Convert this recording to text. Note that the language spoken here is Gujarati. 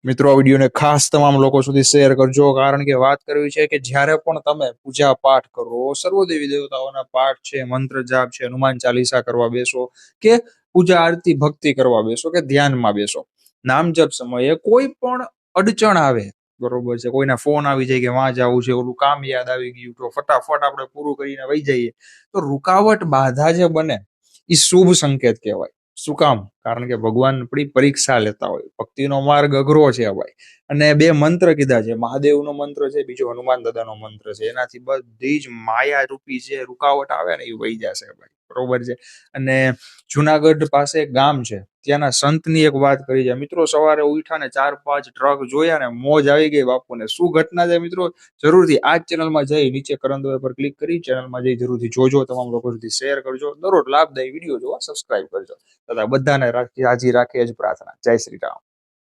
મિત્રો આ વિડીયોને ખાસ તમામ લોકો સુધી શેર કરજો, કારણ કે વાત કરવી છે કે જ્યારે પણ તમે પૂજા પાઠ કરો, સર્વદેવી દેવતાઓના પાઠ છે, મંત્ર જાપ છે, હનુમાન ચાલીસા કરવા બેસો કે પૂજા આરતી ભક્તિ કરવા બેસો કે ધ્યાનમાં બેસો, નામ જપ સમયે કોઈ પણ અડચણ આવે, બરોબર છે, કોઈના ફોન આવી જાય કે વાં જવું છે, ઓલું કામ યાદ આવી ગયું તો ફટાફટ આપણે પૂરું કરીને વહી જઈએ, તો રૂકાવટ બાધા જે બને એ શુભ સંકેત કહેવાય. શું કામ? કારણ કે ભગવાન આપણી પરીક્ષા લેતા હોય. ભક્તિનો માર્ગ અઘરો છે ભાઈ. અને બે મંત્ર કીધા છે, મહાદેવનો મંત્ર છે, બીજો હનુમાન દાદાનો મંત્ર છે. એનાથી બધી જ માયા રૂપી જે રૂકાવટ આવે ને એ વહી જશે ભાઈ, બરોબર છે. અને જુનાગઢ પાસે એક ગામ છે, ત્યાંના સંતની એક વાત કરી છે મિત્રો. સવારે ઉઠ્યા ને 4-5 ટ્રક જોયા ને મોજ આવી ગઈ બાપુને. શું ઘટના છે મિત્રો, જરૂરથી આ જ ચેનલમાં જઈ નીચે કરંદોય પર ક્લિક કરી ચેનલમાં જઈ જરૂરથી જોજો, તમામ લોકો સુધી શેર કરજો, દરરોજ લાભદાયી વિડીયો જોવા સબસ્ક્રાઇબ કરજો. તથા બધાને રાજી રાખે જ પ્રાર્થના. જય શ્રી રામ.